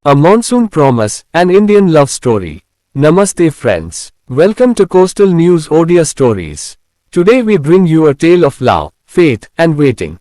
A Monsoon Promise, an Indian love story. Namaste friends. Welcome to Coastal News Audio Stories. Today we bring you a tale of love, faith, and waiting.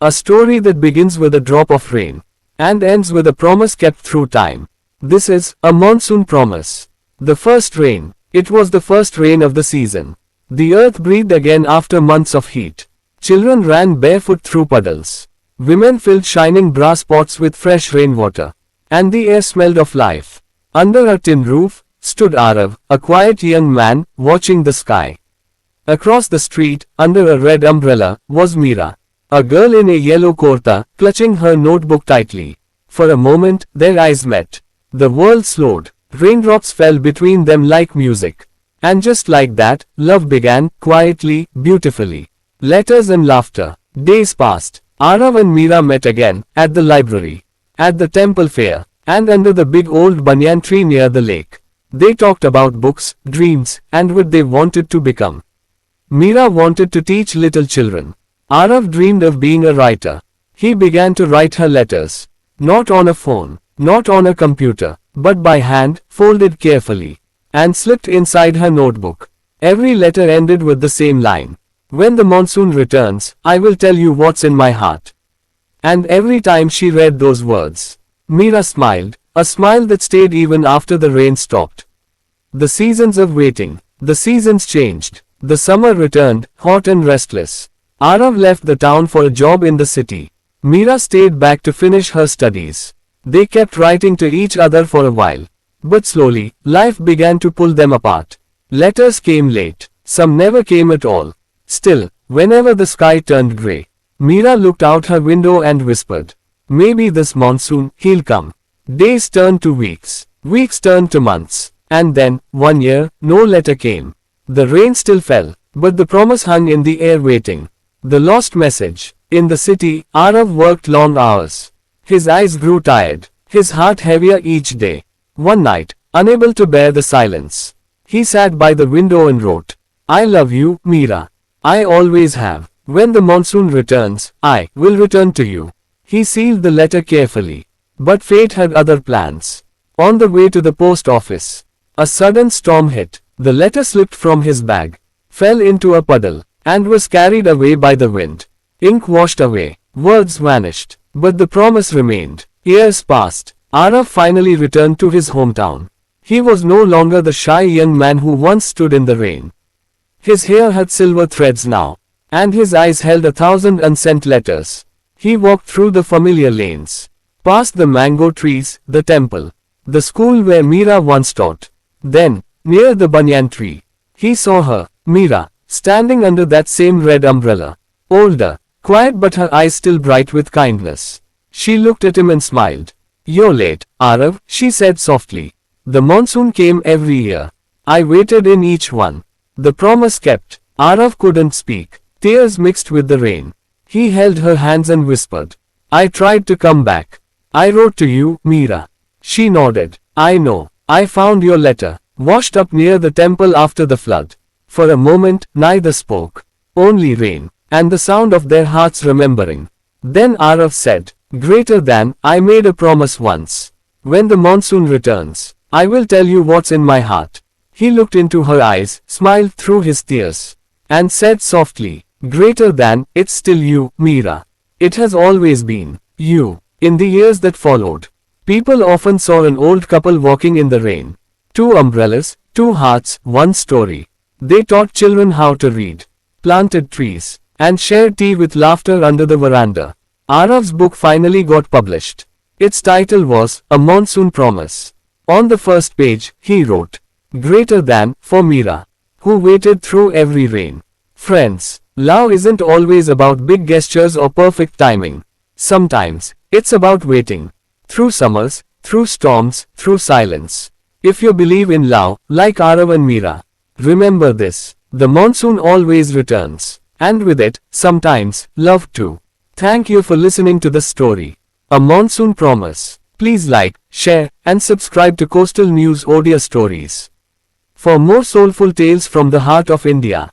A story that begins with a drop of rain and ends with a promise kept through time. This is A Monsoon Promise. The first rain. It was the first rain of the season. The earth breathed again after months of heat. Children ran barefoot through puddles. Women filled shining brass pots with fresh rainwater. And the air smelled of life. Under a tin roof stood Arav, a quiet young man, watching the sky. Across the street, under a red umbrella, was Meera, a girl in a yellow kurta, clutching her notebook tightly. For a moment, their eyes met. The world slowed. Raindrops fell between them like music. And just like that, love began, quietly, beautifully. Letters and laughter. Days passed. Arav and Meera met again, at the library, at the temple fair, and under the big old banyan tree near the lake. They talked about books, dreams, and what they wanted to become. Meera wanted to teach little children. Arav dreamed of being a writer. He began to write her letters. Not on a phone, not on a computer, but by hand, folded carefully, and slipped inside her notebook. Every letter ended with the same line. When the monsoon returns, I will tell you what's in my heart. And every time she read those words, Meera smiled, a smile that stayed even after the rain stopped. The seasons of waiting. The seasons changed. The summer returned, hot and restless. Arav left the town for a job in the city. Meera stayed back to finish her studies. They kept writing to each other for a while. But slowly, life began to pull them apart. Letters came late. Some never came at all. Still, whenever the sky turned grey, Meera looked out her window and whispered, maybe this monsoon, he'll come. Days turned to weeks. Weeks turned to months. And then, one year, no letter came. The rain still fell, but the promise hung in the air waiting. The lost message. In the city, Arav worked long hours. His eyes grew tired, his heart heavier each day. One night, unable to bear the silence, he sat by the window and wrote, I love you, Meera. I always have. When the monsoon returns, I will return to you. He sealed the letter carefully. But fate had other plans. On the way to the post office, a sudden storm hit. The letter slipped from his bag, fell into a puddle, and was carried away by the wind. Ink washed away. Words vanished. But the promise remained. Years passed. Arav finally returned to his hometown. He was no longer the shy young man who once stood in the rain. His hair had silver threads now, and his eyes held 1,000 unsent letters. He walked through the familiar lanes, past the mango trees, the temple, the school where Meera once taught. Then, near the banyan tree, he saw her, Meera, standing under that same red umbrella. Older, quiet, but her eyes still bright with kindness. She looked at him and smiled. You're late, Arav, she said softly. The monsoon came every year. I waited in each one. The promise kept. Arav couldn't speak. Tears mixed with the rain. He held her hands and whispered, I tried to come back. I wrote to you, Meera. She nodded. I know. I found your letter, washed up near the temple after the flood. For a moment, neither spoke. Only rain, and the sound of their hearts remembering. Then Arav said, greater than, I made a promise once. When the monsoon returns, I will tell you what's in my heart. He looked into her eyes, smiled through his tears, and said softly, greater than, it's still you, Meera. It has always been you. In the years that followed, people often saw an old couple walking in the rain. 2 umbrellas, 2 hearts, 1 story. They taught children how to read, planted trees, and shared tea with laughter under the veranda. Arav's book finally got published. Its title was A Monsoon Promise. On the first page, he wrote, greater than, for Meera, who waited through every rain. Friends, love isn't always about big gestures or perfect timing. Sometimes, it's about waiting. Through summers, through storms, through silence. If you believe in love, like Arav and Meera, remember this. The monsoon always returns. And with it, sometimes, love too. Thank you for listening to the story. A Monsoon Promise. Please like, share, and subscribe to Coastal News Audio Stories for more soulful tales from the heart of India.